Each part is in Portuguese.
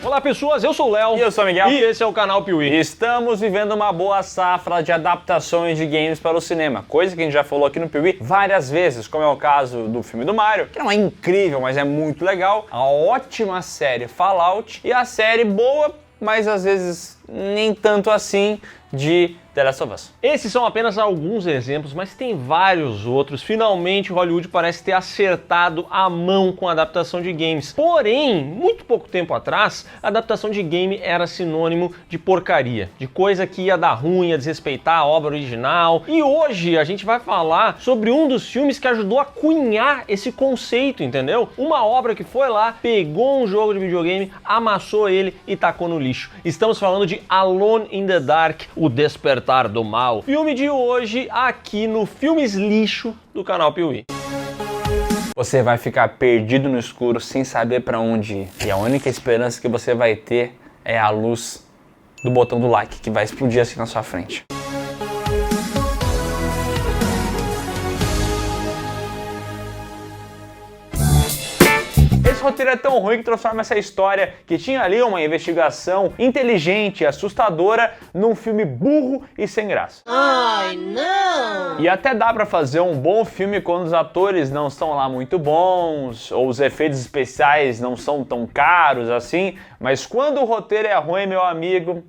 Olá pessoas, eu sou o Léo. E eu sou o Miguel. E esse é o canal Piuí. Estamos vivendo uma boa safra de adaptações de games para o cinema, coisa que a gente já falou aqui no Piuí várias vezes, como é o caso do filme do Mario, que não é incrível, mas é muito legal, a ótima série Fallout e a série boa, mas às vezes nem tanto assim, de The Last of Us. Esses são apenas alguns exemplos, mas tem vários outros. Finalmente, Hollywood parece ter acertado a mão com a adaptação de games. Porém, muito pouco tempo atrás, a adaptação de game era sinônimo de porcaria, de coisa que ia dar ruim, ia desrespeitar a obra original. E hoje a gente vai falar sobre um dos filmes que ajudou a cunhar esse conceito, entendeu? Uma obra que foi lá, pegou um jogo de videogame, amassou ele e tacou no lixo. Estamos falando de Alone in the Dark, O Despertar do Mal. Filme de hoje aqui no Filmes Lixo do canal Piuí. Você vai ficar perdido no escuro sem saber pra onde ir. E a única esperança que você vai ter é a luz do botão do like que vai explodir assim na sua frente. Esse roteiro é tão ruim que transforma essa história que tinha ali uma investigação inteligente e assustadora num filme burro e sem graça. Ai, não! E até dá pra fazer um bom filme quando os atores não estão lá muito bons, ou os efeitos especiais não são tão caros assim, mas quando o roteiro é ruim, meu amigo,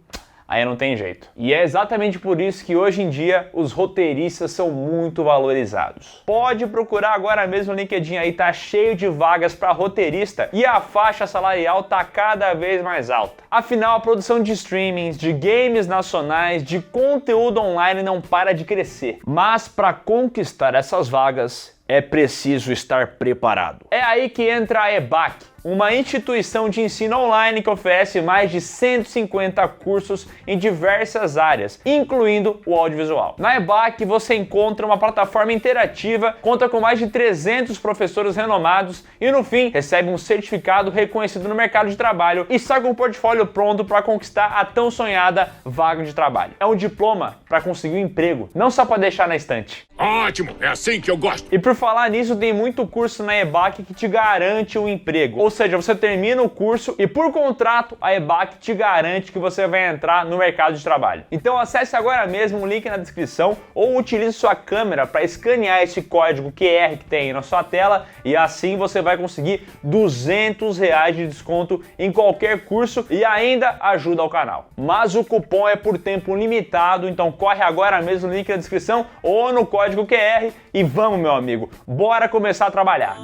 aí não tem jeito. E é exatamente por isso que hoje em dia os roteiristas são muito valorizados. Pode procurar agora mesmo o LinkedIn aí, tá cheio de vagas para roteirista e a faixa salarial tá cada vez mais alta. Afinal, a produção de streamings, de games nacionais, de conteúdo online não para de crescer. Mas para conquistar essas vagas, é preciso estar preparado. É aí que entra a EBAC, uma instituição de ensino online que oferece mais de 150 cursos em diversas áreas, incluindo o audiovisual. Na EBAC você encontra uma plataforma interativa, conta com mais de 300 professores renomados e no fim recebe um certificado reconhecido no mercado de trabalho e sai com um portfólio pronto para conquistar a tão sonhada vaga de trabalho. É um diploma para conseguir um emprego, não só para deixar na estante. Ótimo, é assim que eu gosto. E por falar nisso, tem muito curso na EBAC que te garante um emprego. Ou seja, você termina o curso e por contrato a EBAC te garante que você vai entrar no mercado de trabalho. Então acesse agora mesmo o link na descrição ou utilize sua câmera para escanear esse código QR que tem aí na sua tela e assim você vai conseguir R$200 de desconto em qualquer curso e ainda ajuda ao canal. Mas o cupom é por tempo limitado, então corre agora mesmo no link na descrição ou no código QR e vamos, meu amigo, bora começar a trabalhar.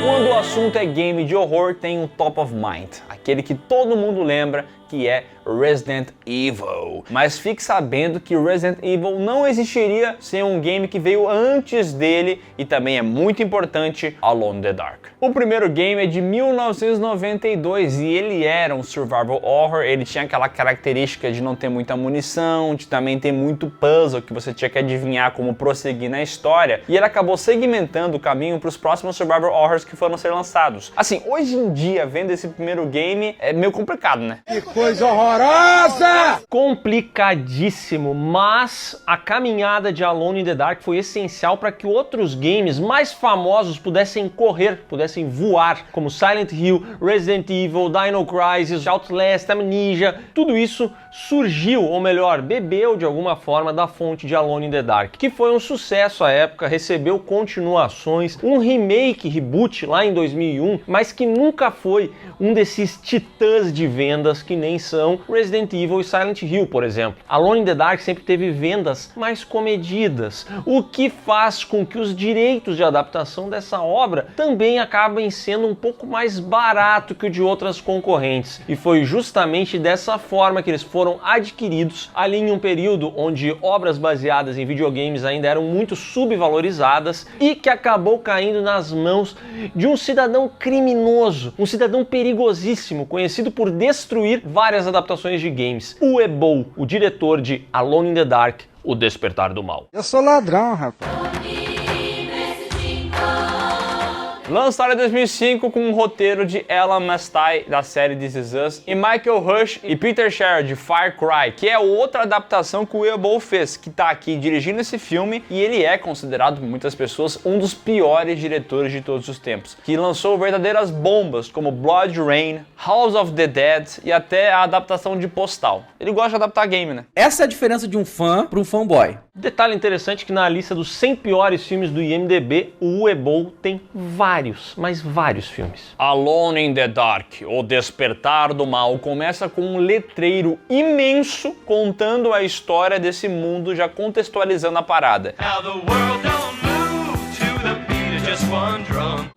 Quando o assunto é game de horror, tem um top of mind, aquele que todo mundo lembra, que é Resident Evil. Mas fique sabendo que Resident Evil não existiria sem um game que veio antes dele e também é muito importante, Alone in the Dark. O primeiro game é de 1992 e ele era um survival horror, ele tinha aquela característica de não ter muita munição, de também ter muito puzzle que você tinha que adivinhar como prosseguir na história, e ele acabou segmentando o caminho para os próximos survival horrors que foram ser lançados. Assim, hoje em dia, vendo esse primeiro game, é meio complicado, né? Coisa horrorosa! Complicadíssimo, mas a caminhada de Alone in the Dark foi essencial para que outros games mais famosos pudessem correr, pudessem voar, como Silent Hill, Resident Evil, Dino Crisis, Outlast, Amnesia. Tudo isso surgiu, ou melhor, bebeu de alguma forma da fonte de Alone in the Dark, que foi um sucesso à época, recebeu continuações, um remake, reboot lá em 2001, mas que nunca foi um desses titãs de vendas que nem são Resident Evil e Silent Hill, por exemplo. Alone in the Dark sempre teve vendas mais comedidas, o que faz com que os direitos de adaptação dessa obra também acabem sendo um pouco mais barato que o de outras concorrentes. E foi justamente dessa forma que eles foram adquiridos ali em um período onde obras baseadas em videogames ainda eram muito subvalorizadas e que acabou caindo nas mãos de um cidadão criminoso, um cidadão perigosíssimo, conhecido por destruir várias adaptações de games, o Ebou, o diretor de Alone in the Dark, O Despertar do Mal. Eu sou ladrão, rapaz. Lançado em 2005 com um roteiro de Ellen Mastai, da série This Is Us, e Michael Rush e Peter Sherrod, de Far Cry, que é outra adaptação que o Uwe Boll fez, que tá aqui dirigindo esse filme, e ele é considerado por muitas pessoas um dos piores diretores de todos os tempos, que lançou verdadeiras bombas como Blood Rain, House of the Dead e até a adaptação de Postal. Ele gosta de adaptar game, né? Essa é a diferença de um fã para um fanboy. Detalhe interessante que na lista dos 100 piores filmes do IMDb, o Uwe Boll tem vários, mas vários filmes. Alone in the Dark, O Despertar do Mal, começa com um letreiro imenso contando a história desse mundo, já contextualizando a parada.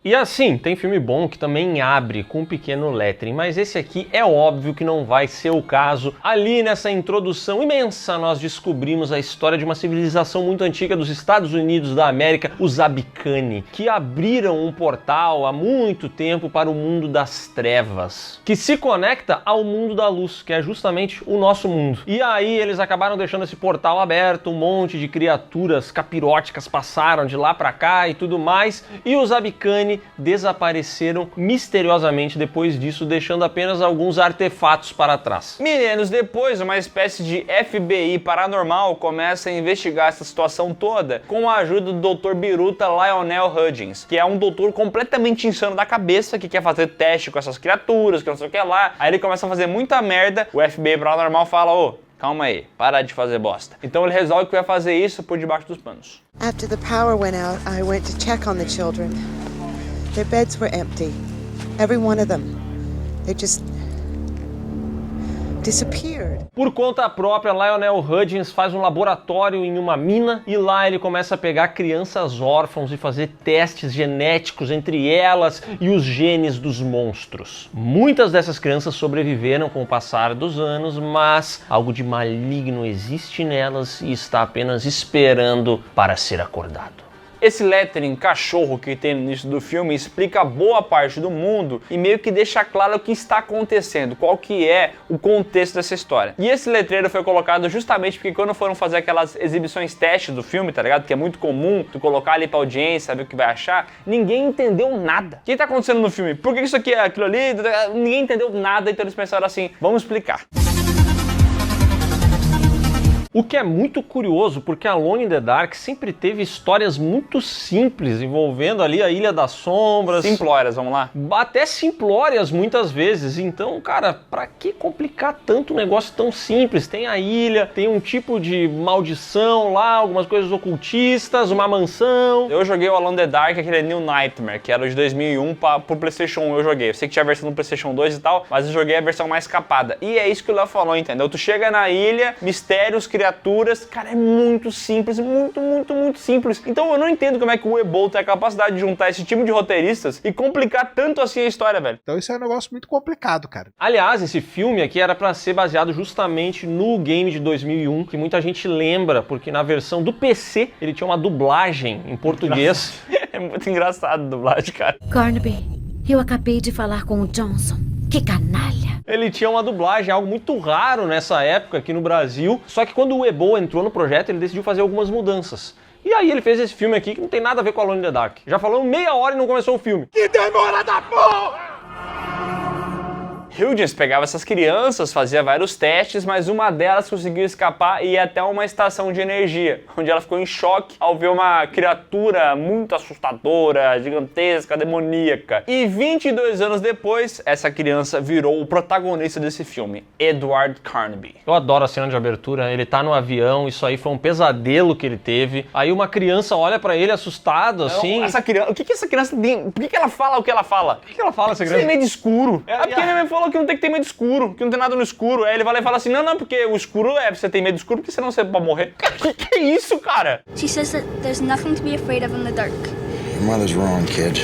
E assim, tem filme bom que também abre com um pequeno lettering, mas esse aqui é óbvio que não vai ser o caso. Ali nessa introdução imensa nós descobrimos a história de uma civilização muito antiga dos Estados Unidos da América, os Abikani, que abriram um portal há muito tempo para o mundo das trevas, que se conecta ao mundo da luz, que é justamente o nosso mundo. E aí eles acabaram deixando esse portal aberto, um monte de criaturas capiróticas passaram de lá para cá e tudo mais, e os Abikani desapareceram misteriosamente depois disso, deixando apenas alguns artefatos para trás. Milênios depois, uma espécie de FBI paranormal começa a investigar essa situação toda com a ajuda do Dr. Biruta Lionel Hudgens, que é um doutor completamente insano da cabeça, que quer fazer teste com essas criaturas, que não sei o que lá. Aí ele começa a fazer muita merda, o FBI paranormal fala, ô, calma aí, para de fazer bosta. Então ele resolve que vai fazer isso por debaixo dos panos. After the power went out, I went to check on the children. Their beds were empty. Every one of them. They just disappeared. Por conta própria, Lionel Hudgens faz um laboratório em uma mina e lá ele começa a pegar crianças órfãos e fazer testes genéticos entre elas e os genes dos monstros. Muitas dessas crianças sobreviveram com o passar dos anos, mas algo de maligno existe nelas e está apenas esperando para ser acordado. Esse lettering cachorro que tem no início do filme explica boa parte do mundo e meio que deixa claro o que está acontecendo, qual que é o contexto dessa história. E esse letreiro foi colocado justamente porque quando foram fazer aquelas exibições teste do filme, tá ligado? Que é muito comum tu colocar ali pra audiência, saber o que vai achar, ninguém entendeu nada. O que tá acontecendo no filme? Por que isso aqui é aquilo ali? Ninguém entendeu nada, então eles pensaram assim, vamos explicar. O que é muito curioso, porque Alone in the Dark sempre teve histórias muito simples, envolvendo ali a Ilha das Sombras. Simplórias, vamos lá? Até simplórias muitas vezes. Então, cara, pra que complicar tanto um negócio tão simples? Tem a ilha, tem um tipo de maldição lá, algumas coisas ocultistas, uma mansão. Eu joguei o Alone in the Dark, aquele New Nightmare, que era de 2001 pro PlayStation 1 eu joguei. Eu sei que tinha a versão do PlayStation 2 e tal, mas eu joguei a versão mais capada. E é isso que o Léo falou, entendeu? Tu chega na ilha, mistérios, criaturas, cara, é muito simples, muito simples. Então eu não entendo como é que o Uwe Boll tem a capacidade de juntar esse time de roteiristas e complicar tanto assim a história, velho. Então isso é um negócio muito complicado, cara. Aliás, esse filme aqui era pra ser baseado justamente no game de 2001, que muita gente lembra, porque na versão do PC ele tinha uma dublagem em português. É muito engraçado a dublagem, cara. Carnaby, eu acabei de falar com o Johnson. Que canalha! Ele tinha uma dublagem, algo muito raro nessa época aqui no Brasil, só que quando o Uwe Boll entrou no projeto, ele decidiu fazer algumas mudanças. E aí ele fez esse filme aqui que não tem nada a ver com Alone in the Dark. Já falou meia hora e não começou o filme. Que demora da porra! Hudgens pegava essas crianças, fazia vários testes, mas uma delas conseguiu escapar e ir até uma estação de energia, onde ela ficou em choque ao ver uma criatura muito assustadora, gigantesca, demoníaca. E 22 anos depois, essa criança virou o protagonista desse filme, Edward Carnaby. Eu adoro a cena de abertura, ele tá no avião, isso aí foi um pesadelo que ele teve. Aí uma criança olha pra ele assustado, assim... Essa criança, o que essa criança tem? Por que ela fala o que ela fala? O que ela fala, essa Você criança? tem medo escuro. É porque minha mãe falou que não tem que ter medo escuro, que não tem nada no escuro. Aí ele vai lá e fala assim, não, porque o escuro você tem medo escuro porque senão você pode morrer. Cara, que é isso, cara? She says that there's nothing to be afraid of in the dark. Your mother's wrong, kid.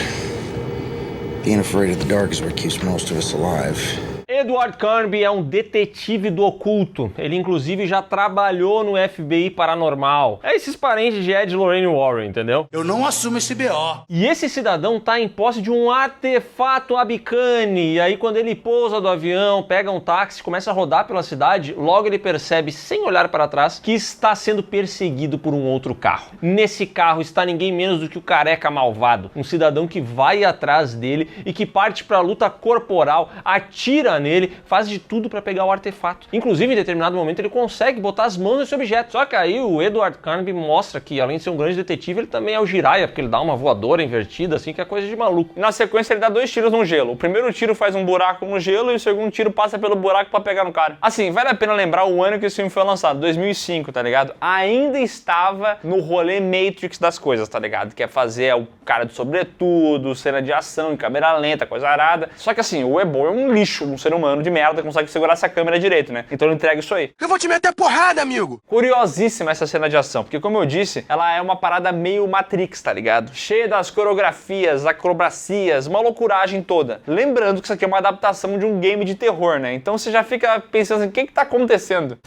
Being afraid of the dark is what keeps most of us alive. Edward Carnby é um detetive do oculto. Ele, inclusive, já trabalhou no FBI Paranormal. É esses parentes de Ed e Lorraine Warren, entendeu? Eu não assumo esse BO. E esse cidadão tá em posse de um artefato Abicane. E aí, quando ele pousa do avião, pega um táxi, começa a rodar pela cidade, logo ele percebe, sem olhar para trás, que está sendo perseguido por um outro carro. Nesse carro está ninguém menos do que o Careca Malvado, um cidadão que vai atrás dele e que parte para a luta corporal, atira nele, faz de tudo para pegar o artefato. Inclusive, em determinado momento, ele consegue botar as mãos nesse objeto. Só que aí o Edward Carnby mostra que, além de ser um grande detetive, ele também é o Jiraiya, porque ele dá uma voadora invertida, assim, que é coisa de maluco. Na sequência, ele dá 2 tiros no gelo. O primeiro tiro faz um buraco no gelo e o segundo tiro passa pelo buraco pra pegar no cara. Assim, vale a pena lembrar o ano que esse filme foi lançado, 2005, tá ligado? Ainda estava no rolê Matrix das coisas, tá ligado? Que é fazer o cara de sobretudo, cena de ação, em câmera lenta, coisa arada. Só que assim, o Ebol é um lixo, um ser humano de merda, consegue segurar essa câmera direito, né? Então ele entrega isso aí. Eu vou te meter porrada, amigo! Curiosíssima essa cena de ação, porque como eu disse, ela é uma parada meio Matrix, tá ligado? Cheia das coreografias, acrobacias, uma loucuragem toda. Lembrando que isso aqui é uma adaptação de um game de terror, né? Então você já fica pensando assim, o que tá acontecendo?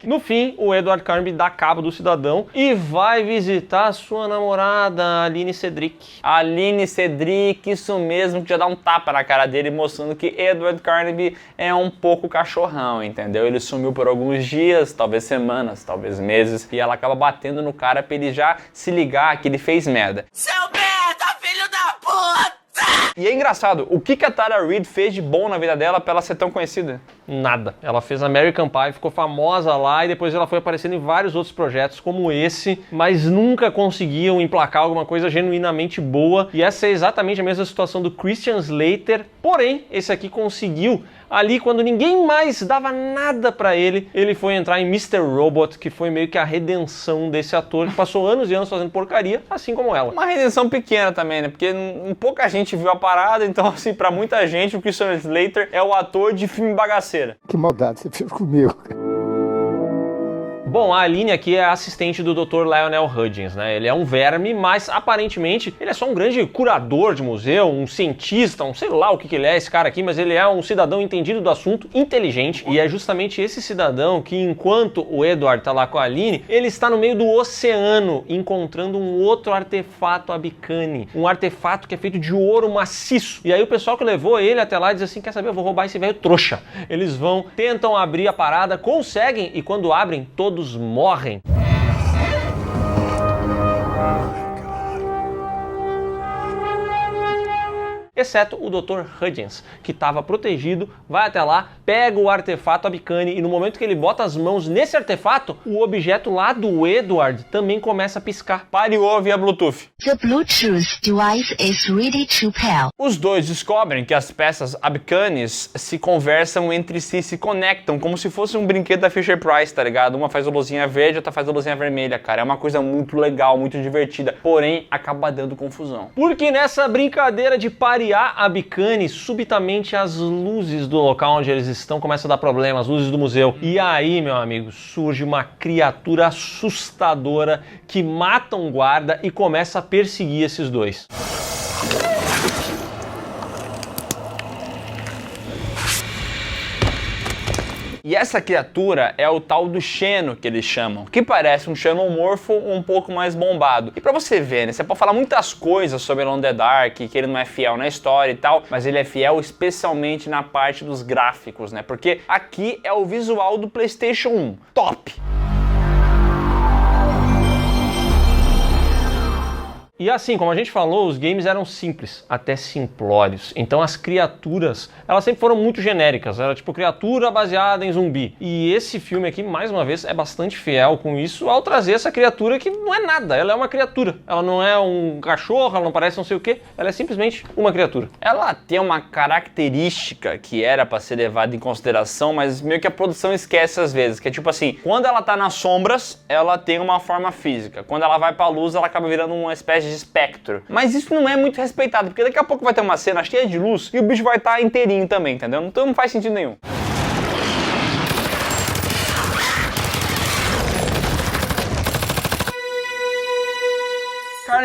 No fim, o Edward Carnby dá cabo do cidadão e vai visitar sua namorada, Aline Cedric. Aline Cedric, isso mesmo, que já dá um tapa na cara dele, mostrando que Edward Carnby é um pouco cachorrão, entendeu? Ele sumiu por alguns dias, talvez semanas, talvez meses, e ela acaba batendo no cara pra ele já se ligar que ele fez merda. Seu merda, filho da puta! E é engraçado, o que a Tara Reid fez de bom na vida dela pra ela ser tão conhecida? Nada. Ela fez American Pie, ficou famosa lá e depois ela foi aparecendo em vários outros projetos como esse, mas nunca conseguiam emplacar alguma coisa genuinamente boa. E essa é exatamente a mesma situação do Christian Slater, porém, esse aqui conseguiu. Ali, quando ninguém mais dava nada pra ele, ele foi entrar em Mr. Robot, que foi meio que a redenção desse ator, que passou anos e anos fazendo porcaria, assim como ela. Uma redenção pequena também, né? Porque pouca gente viu a parada, então, assim, pra muita gente, o Christian Slater é o ator de filme bagaceira. Que maldade você fez comigo. Bom, a Aline aqui é a assistente do Dr. Lionel Hudgens, né? Ele é um verme, mas aparentemente ele é só um grande curador de museu, um cientista, um sei lá o que ele é esse cara aqui, mas ele é um cidadão entendido do assunto, inteligente, e é justamente esse cidadão que, enquanto o Edward tá lá com a Aline, ele está no meio do oceano encontrando um outro artefato Abicane, um artefato que é feito de ouro maciço. E aí o pessoal que levou ele até lá diz assim, quer saber, eu vou roubar esse velho trouxa. Eles vão, tentam abrir a parada, conseguem, e quando abrem, todos morrem. Exceto o Dr. Hudgens, que estava protegido, vai até lá, pega o artefato Abicane e no momento que ele bota as mãos nesse artefato, o objeto lá do Edward também começa a piscar. Pariu via Bluetooth. The Bluetooth device is ready to pair. Os dois descobrem que as peças Abicanes se conversam entre si, se conectam, como se fosse um brinquedo da Fisher-Price, tá ligado? Uma faz a luzinha verde, outra faz a luzinha vermelha, cara. É uma coisa muito legal, muito divertida, porém acaba dando confusão. Porque nessa brincadeira de parear Abicane, subitamente as luzes do local onde eles estão começam a dar problema, as luzes do museu. E aí, meu amigo, surge uma criatura assustadora que mata um guarda e começa a perseguir esses dois. E essa criatura é o tal do Xeno, que eles chamam, que parece um xenomorfo um pouco mais bombado. E pra você ver, né, você pode falar muitas coisas sobre Alone in the Dark, que ele não é fiel na história e tal, mas ele é fiel especialmente na parte dos gráficos, né, porque aqui é o visual do PlayStation 1, top! E assim, como a gente falou, os games eram simples, até simplórios. Então as criaturas, elas sempre foram muito genéricas. Era tipo criatura baseada em zumbi. E esse filme aqui, mais uma vez, é bastante fiel com isso ao trazer essa criatura que não é nada. Ela é uma criatura. Ela não é um cachorro, ela não parece não sei o quê. Ela é simplesmente uma criatura. Ela tem uma característica que era pra ser levada em consideração, mas meio que a produção esquece às vezes. Que é tipo assim, quando ela tá nas sombras, ela tem uma forma física. Quando ela vai pra luz, ela acaba virando uma espécie de espectro. Mas isso não é muito respeitado, porque daqui a pouco vai ter uma cena cheia de luz e o bicho vai estar inteirinho também, entendeu? Então não faz sentido nenhum.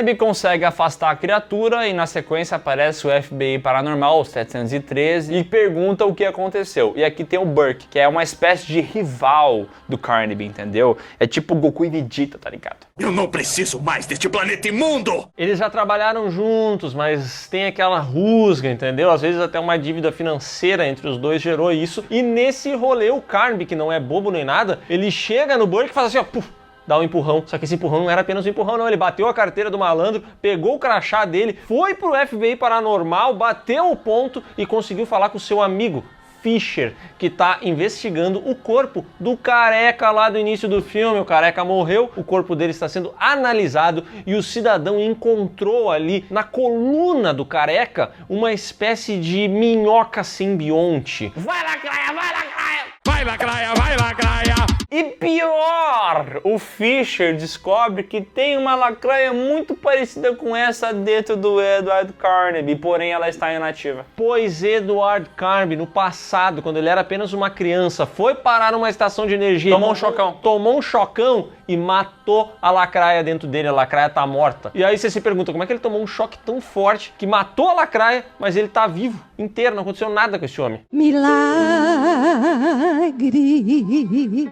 Carnaby consegue afastar a criatura e na sequência aparece o FBI Paranormal, o 713, e pergunta o que aconteceu. E aqui tem o Burke, que é uma espécie de rival do Carnaby, entendeu? É tipo Goku e Vegeta, tá ligado? Eu não preciso mais deste planeta imundo! Eles já trabalharam juntos, mas tem aquela rusga, entendeu? Às vezes até uma dívida financeira entre os dois gerou isso. E nesse rolê, o Carnaby, que não é bobo nem nada, ele chega no Burke e faz assim, ó, puf, dá um empurrão. Só que esse empurrão não era apenas um empurrão, não. Ele bateu a carteira do malandro, pegou o crachá dele, foi pro FBI Paranormal, bateu o ponto e conseguiu falar com o seu amigo Fisher, que tá investigando o corpo do careca lá do início do filme. O careca morreu, o corpo dele está sendo analisado e o cidadão encontrou ali na coluna do careca uma espécie de minhoca simbionte. Vai lacraia, vai lacraia! Vai, lacraia, vai, lacraia! E pior, o Fisher descobre que tem uma lacraia muito parecida com essa dentro do Edward Carnaby, porém ela está inativa. Pois Edward Carnaby, no passado, quando ele era apenas uma criança, foi parar numa estação de energia. Tomou um chocão. Tomou um chocão e matou a lacraia dentro dele. A lacraia tá morta. E aí você se pergunta, como é que ele tomou um choque tão forte que matou a lacraia, mas ele tá vivo, inteiro, não aconteceu nada com esse homem. Milagre.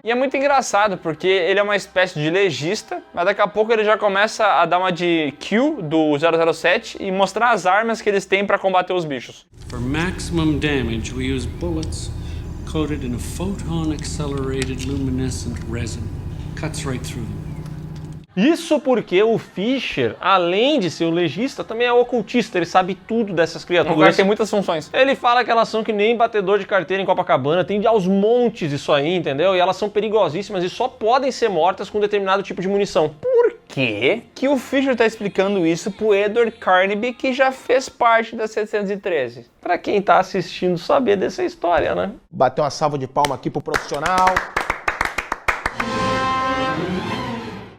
E é muito engraçado, porque ele é uma espécie de legista, mas daqui a pouco ele já começa a dar uma de Q do 007 e mostrar as armas que eles têm para combater os bichos. For maximum damage, we use bullets coated in a photon-accelerated luminescent resin. Cuts right through them. Isso porque o Fisher, além de ser o legista, também é ocultista, ele sabe tudo dessas O criaturas. lugar tem muitas funções. Ele fala que elas são que nem batedor de carteira em Copacabana, tem aos montes isso aí, entendeu? E elas são perigosíssimas e só podem ser mortas com determinado tipo de munição. Por que o Fisher tá explicando isso pro Edward Carnaby, que já fez parte da 713? Pra quem tá assistindo saber dessa história, né? Bateu uma salva de palma aqui pro profissional.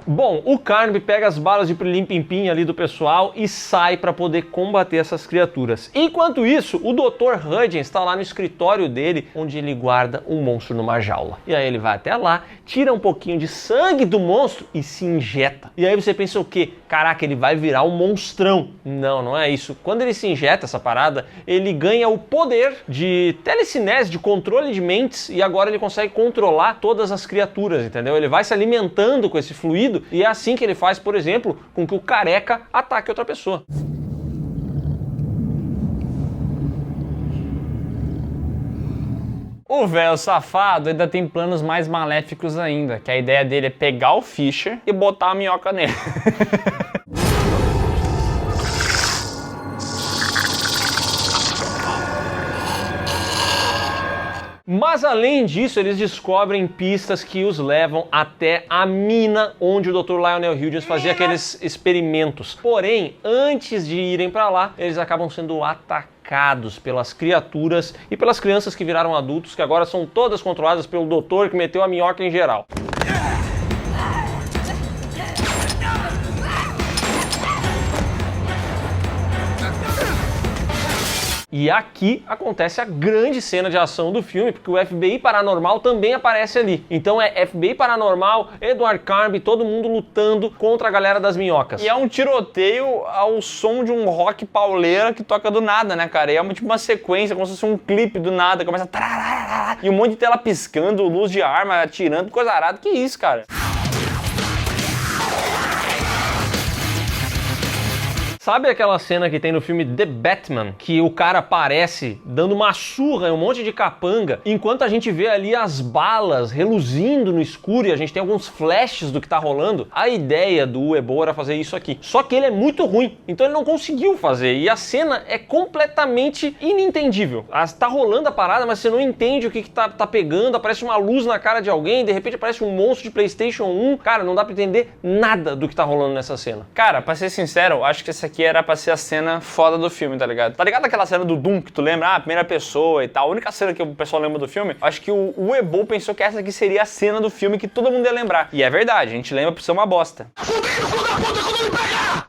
Bom, o Carnaby pega as balas de pirlim-pim-pim ali do pessoal e sai para poder combater essas criaturas. Enquanto isso, o Dr. Hudgens está lá no escritório dele, onde ele guarda um monstro numa jaula. E aí ele vai até lá, tira um pouquinho de sangue do monstro e se injeta. E aí você pensa o quê? Caraca, ele vai virar um monstrão. Não, não é isso. Quando ele se injeta essa parada, ele ganha o poder de telecinese, de controle de mentes, e agora ele consegue controlar todas as criaturas, entendeu? Ele vai se alimentando com esse fluido e é assim que ele faz, por exemplo, com que o careca ataque outra pessoa. O velho safado ainda tem planos mais maléficos ainda, que a ideia dele é pegar o Fisher e botar a minhoca nele. Mas além disso, eles descobrem pistas que os levam até a mina onde o Dr. Lionel Hudgens fazia aqueles experimentos. Porém, antes de irem para lá, eles acabam sendo atacados pelas criaturas e pelas crianças que viraram adultos, que agora são todas controladas pelo doutor que meteu a minhoca em geral. E aqui acontece a grande cena de ação do filme, porque o FBI Paranormal também aparece ali. Então é FBI Paranormal, Edward Carnaby, todo mundo lutando contra a galera das minhocas. E é um tiroteio ao som de um rock pauleira que toca do nada, né, cara? E é tipo uma sequência, como se fosse um clipe do nada, começa a... E um monte de tela piscando, luz de arma, atirando, coisa arada. Que isso, cara? Sabe aquela cena que tem no filme The Batman, que o cara aparece dando uma surra em um monte de capanga, enquanto a gente vê ali as balas reluzindo no escuro e a gente tem alguns flashes do que tá rolando? A ideia do Uebo era fazer isso aqui. Só que ele é muito ruim, então ele não conseguiu fazer. E a cena é completamente inentendível. Tá rolando a parada, mas você não entende o que tá pegando, aparece uma luz na cara de alguém, de repente aparece um monstro de PlayStation 1. Cara, não dá pra entender nada do que tá rolando nessa cena. Cara, pra ser sincero, eu acho que essa aqui era pra ser a cena foda do filme, tá ligado? Tá ligado aquela cena do Doom que tu lembra? Ah, primeira pessoa e tal. A única cena que o pessoal lembra do filme, acho que o Uebo pensou que essa aqui seria a cena do filme que todo mundo ia lembrar. E é verdade, a gente lembra por ser uma bosta.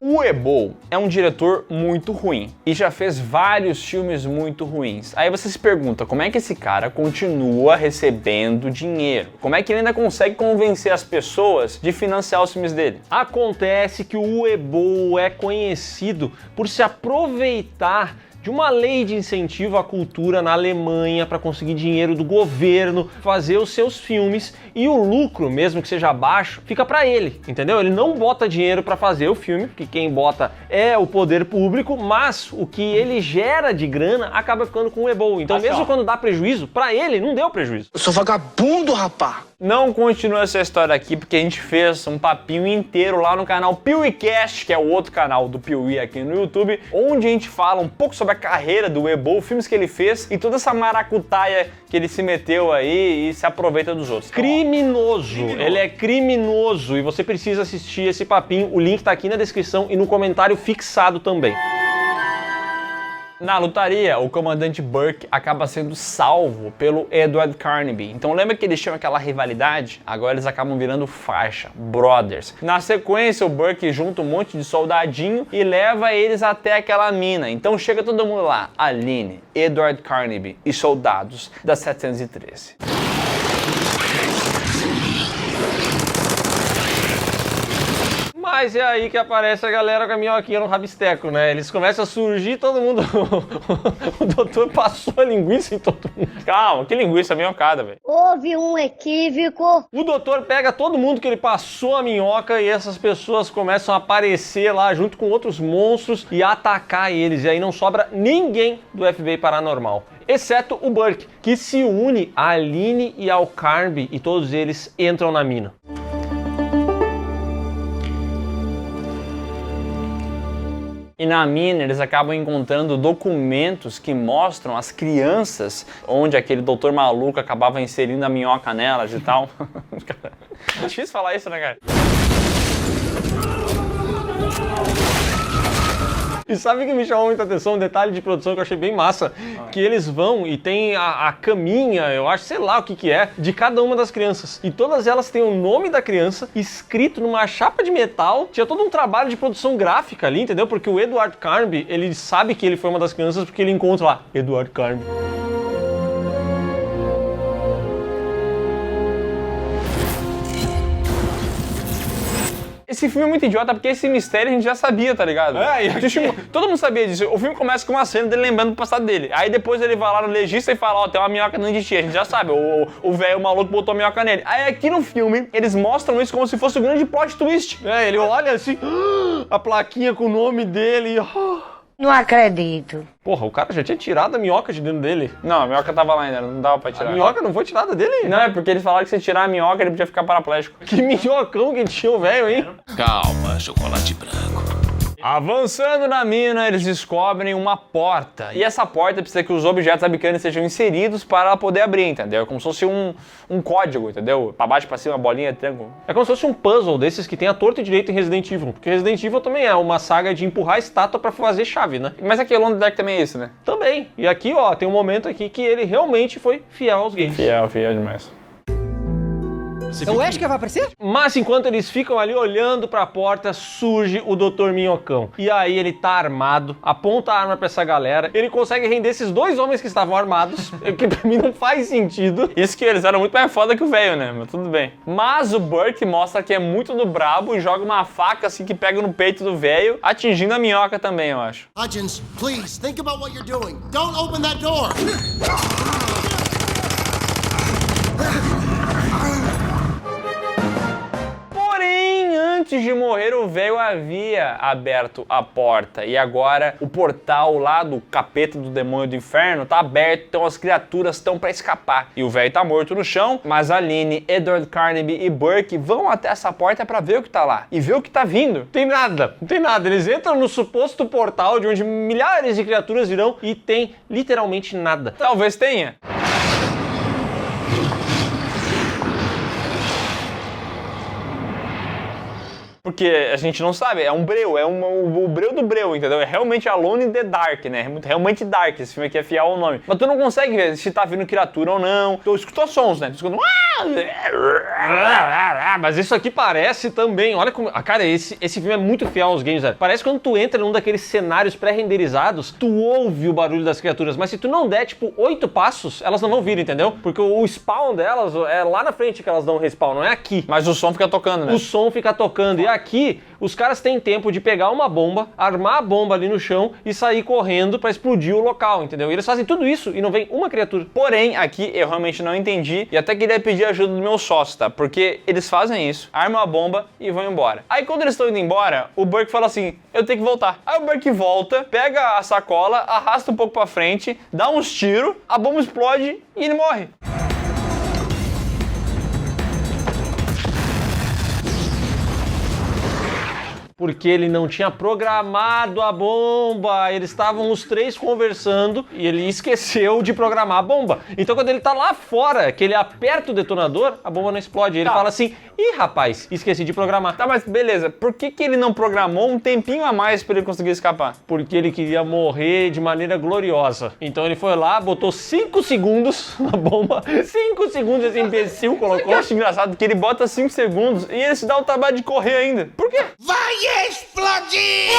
O Ebol é um diretor muito ruim e já fez vários filmes muito ruins. Aí você se pergunta, como é que esse cara continua recebendo dinheiro? Como é que ele ainda consegue convencer as pessoas de financiar os filmes dele? Acontece que o Ebol é conhecido por se aproveitar de uma lei de incentivo à cultura na Alemanha para conseguir dinheiro do governo, fazer os seus filmes, e o lucro, mesmo que seja baixo, fica para ele, entendeu? Ele não bota dinheiro para fazer o filme, porque quem bota é o poder público, mas o que ele gera de grana acaba ficando com o Ebol. Então mesmo quando dá prejuízo, para ele não deu prejuízo. Eu sou vagabundo, rapá. Não continua essa história aqui, porque a gente fez um papinho inteiro lá no canal PeeWeeCast, que é o outro canal do Piuí aqui no YouTube, onde a gente fala um pouco sobre a carreira do Ebol, filmes que ele fez e toda essa maracutaia que ele se meteu aí e se aproveita dos outros. Criminoso. Ele é criminoso e você precisa assistir esse papinho. O link tá aqui na descrição e no comentário fixado também. Na lutaria, o comandante Burke acaba sendo salvo pelo Edward Carnaby. Então lembra que eles tinham aquela rivalidade? Agora eles acabam virando faixa, brothers. Na sequência, o Burke junta um monte de soldadinho e leva eles até aquela mina. Então chega todo mundo lá, Aline, Edward Carnaby e soldados da 713. Mas é aí que aparece a galera com a minhoquinha no rabisteco, né? Eles começam a surgir, todo mundo... O doutor passou a linguiça em todo mundo. Calma, que linguiça minhocada, velho. Houve um equívoco. O doutor pega todo mundo que ele passou a minhoca e essas pessoas começam a aparecer lá junto com outros monstros e atacar eles. E aí não sobra ninguém do FBI Paranormal, exceto o Burke, que se une a Aline e ao Carnaby e todos eles entram na mina. E na mina eles acabam encontrando documentos que mostram as crianças onde aquele doutor maluco acabava inserindo a minhoca nelas e tal. É difícil falar isso, né, cara? E sabe o que me chamou muita atenção? Um detalhe de produção que eu achei bem massa. Que eles vão e tem a caminha, eu acho, sei lá o que é, de cada uma das crianças. E todas elas têm o nome da criança escrito numa chapa de metal. Tinha todo um trabalho de produção gráfica ali, entendeu? Porque o Edward Carnaby, ele sabe que ele foi uma das crianças porque ele encontra lá, Edward Carnaby. Esse filme é muito idiota porque esse mistério a gente já sabia, tá ligado? É, e aqui... Todo mundo sabia disso. O filme começa com uma cena dele lembrando do passado dele. Aí depois ele vai lá no legista e fala, ó, tem uma minhoca dentro de ti. A gente já sabe, o velho maluco botou a minhoca nele. Aí aqui no filme, eles mostram isso como se fosse o grande plot twist. É, ele olha assim, a plaquinha com o nome dele. Não acredito. Porra, o cara já tinha tirado a minhoca de dentro dele. Não, a minhoca tava lá ainda, não dava pra tirar. A minhoca não foi tirada dele? Não, é porque eles falaram que se tirar a minhoca ele podia ficar paraplégico. Que minhocão que tinha o velho, hein? Calma, chocolate branco. Avançando na mina, eles descobrem uma porta. E essa porta precisa que os objetos americanos sejam inseridos para ela poder abrir, entendeu? É como se fosse um código, entendeu? Pra baixo, pra cima, uma bolinha, triângulo. É como se fosse um puzzle desses que tem a torta e direito em Resident Evil. Porque Resident Evil também é uma saga de empurrar a estátua pra fazer chave, né? Mas aqui o Alone in the Dark também é isso, né? Também. E aqui, ó, tem um momento aqui que ele realmente foi fiel aos games. Fiel demais. É o Ash que vai aparecer? Mas enquanto eles ficam ali olhando pra porta, surge o Dr. Minhocão. E aí ele tá armado, aponta a arma pra essa galera, ele consegue render esses dois homens que estavam armados, que pra mim não faz sentido. Isso que eles eram muito mais foda que o velho, né? Mas tudo bem. Mas o Burke mostra que é muito do brabo e joga uma faca assim que pega no peito do velho, atingindo a minhoca também, eu acho. Hudgens, please, think about what you're doing. Don't open that door. Antes de morrer, o velho havia aberto a porta e agora o portal lá do capeta do demônio do inferno tá aberto, então as criaturas estão pra escapar. E o velho tá morto no chão, mas Aline, Edward Carnaby e Burke vão até essa porta pra ver o que tá lá e ver o que tá vindo. Tem nada, não tem nada. Eles entram no suposto portal de onde milhares de criaturas virão e tem literalmente nada. Talvez tenha. Porque a gente não sabe, é um breu, o breu do breu, entendeu? É realmente Alone in the Dark, né? É realmente dark, esse filme aqui é fiel ao nome. Mas tu não consegue ver se tá vindo criatura ou não. Tu escutou sons, né? Tu escutou... Mas isso aqui parece também, olha como... Cara, esse filme é muito fiel aos games, velho. Parece que quando tu entra num daqueles cenários pré-renderizados, tu ouve o barulho das criaturas, mas se tu não der, tipo, 8 passos, elas não vão vir, entendeu? Porque o spawn delas é lá na frente que elas dão respawn, não é aqui. Mas o som fica tocando, né? O som fica tocando. E aqui, os caras têm tempo de pegar uma bomba, armar a bomba ali no chão e sair correndo pra explodir o local, entendeu? E eles fazem tudo isso e não vem uma criatura. Porém, aqui eu realmente não entendi e até queria pedir ajuda do meu sócio, tá? Porque eles fazem isso, armam a bomba e vão embora. Aí quando eles estão indo embora, o Burke fala assim, eu tenho que voltar. Aí o Burke volta, pega a sacola, arrasta um pouco pra frente, dá uns tiros, a bomba explode e ele morre. Porque ele não tinha programado a bomba, eles estavam os três conversando e ele esqueceu de programar a bomba. Então quando ele tá lá fora, que ele aperta o detonador, a bomba não explode. Ele fala assim, ih rapaz, esqueci de programar. Tá, mas beleza, por que ele não programou um tempinho a mais pra ele conseguir escapar? Porque ele queria morrer de maneira gloriosa. Então ele foi lá, botou 5 segundos na bomba, 5 segundos esse imbecil colocou. Eu acho engraçado que ele bota 5 segundos e ele se dá o trabalho de correr ainda. Por quê? Vai explodir!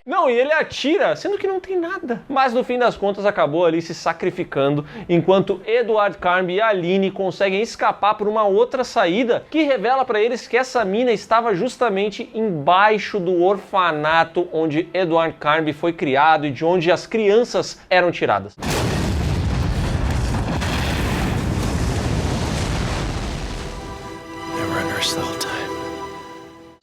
Não, e ele atira, sendo que não tem nada. Mas no fim das contas acabou ali se sacrificando, enquanto Edward Carnby e a Aline conseguem escapar por uma outra saída que revela pra eles que essa mina estava justamente embaixo do orfanato onde Edward Carnby foi criado e de onde as crianças eram tiradas.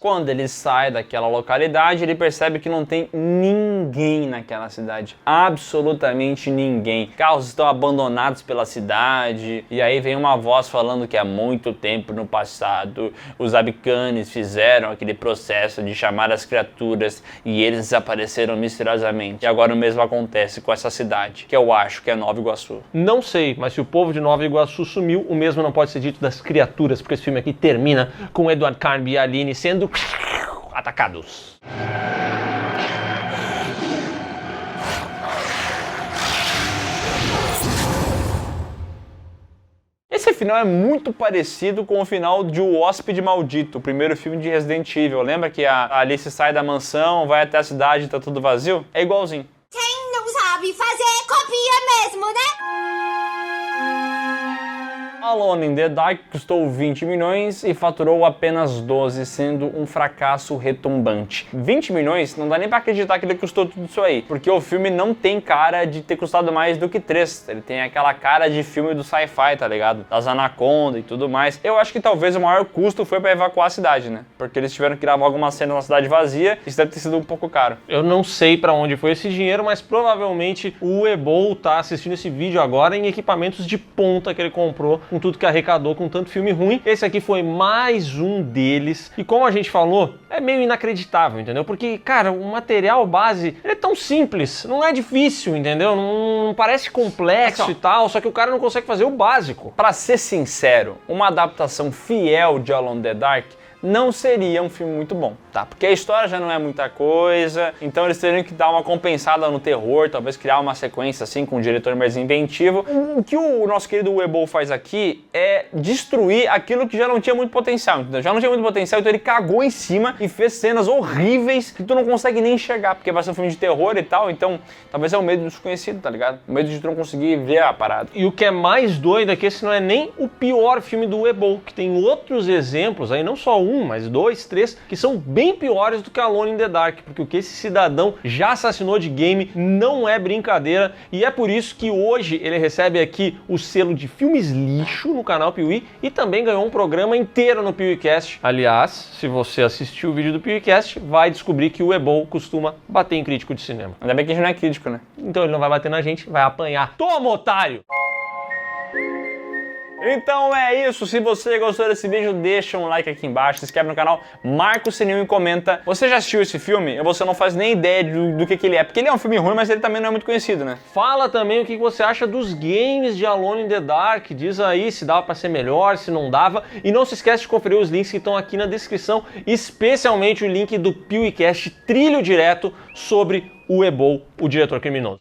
Quando ele sai daquela localidade, ele percebe que não tem ninguém naquela cidade. Absolutamente ninguém. Carros estão abandonados pela cidade. E aí vem uma voz falando que há muito tempo no passado, os Abicanes fizeram aquele processo de chamar as criaturas e eles desapareceram misteriosamente. E agora o mesmo acontece com essa cidade, que eu acho que é Nova Iguaçu. Não sei, mas se o povo de Nova Iguaçu sumiu, o mesmo não pode ser dito das criaturas, porque esse filme aqui termina com Edward Carnby e a Aline sendo atacados. Esse final é muito parecido com o final de O Hóspede Maldito, o primeiro filme de Resident Evil. Lembra que a Alice sai da mansão, vai até a cidade e tá tudo vazio? É igualzinho. Quem não sabe fazer, copia mesmo, né? Alone in the Dark custou 20 milhões e faturou apenas 12, sendo um fracasso retumbante. 20 milhões não dá nem pra acreditar que ele custou tudo isso aí, porque o filme não tem cara de ter custado mais do que 3. Ele tem aquela cara de filme do sci-fi, tá ligado? Das Anaconda e tudo mais. Eu acho que talvez o maior custo foi pra evacuar a cidade, né? Porque eles tiveram que gravar algumas cenas na cidade vazia, isso deve ter sido um pouco caro. Eu não sei pra onde foi esse dinheiro, mas provavelmente o Ebol tá assistindo esse vídeo agora em equipamentos de ponta que ele comprou, com tudo que arrecadou com tanto filme ruim. Esse aqui foi mais um deles. E como a gente falou, é meio inacreditável, entendeu? Porque, cara, o material base ele é tão simples, não é difícil, entendeu? Não parece complexo e tal, só que o cara não consegue fazer o básico. Pra ser sincero, uma adaptação fiel de Alone in the Dark não seria um filme muito bom, tá? Porque a história já não é muita coisa, então eles teriam que dar uma compensada no terror, talvez criar uma sequência assim com um diretor mais inventivo. O que o nosso querido Uebo faz aqui é destruir aquilo que já não tinha muito potencial, entendeu? Já não tinha muito potencial, então ele cagou em cima e fez cenas horríveis que tu não consegue nem enxergar, porque vai ser um filme de terror e tal, então talvez é o medo do desconhecido, tá ligado? O medo de tu não conseguir ver a parada. E o que é mais doido é que esse não é nem o pior filme do Uebo, que tem outros exemplos aí, não só mas 2, 3, que são bem piores do que Alone in the Dark, porque o que esse cidadão já assassinou de game não é brincadeira, e é por isso que hoje ele recebe aqui o selo de filmes lixo no canal Piuí e também ganhou um programa inteiro no PiuíCast. Aliás, se você assistiu o vídeo do PiuíCast, vai descobrir que o Ebol costuma bater em crítico de cinema. Ainda bem que a gente não é crítico, né? Então ele não vai bater na gente, vai apanhar. Toma, otário! Então é isso, se você gostou desse vídeo, deixa um like aqui embaixo, se inscreve no canal, marca o sininho e comenta. Você já assistiu esse filme? Ou você não faz nem ideia do que ele é? Porque ele é um filme ruim, mas ele também não é muito conhecido, né? Fala também o que você acha dos games de Alone in the Dark, diz aí se dava pra ser melhor, se não dava. E não se esquece de conferir os links que estão aqui na descrição, especialmente o link do PeeWeeCast Trilho Direto sobre o Ebol, o diretor criminoso.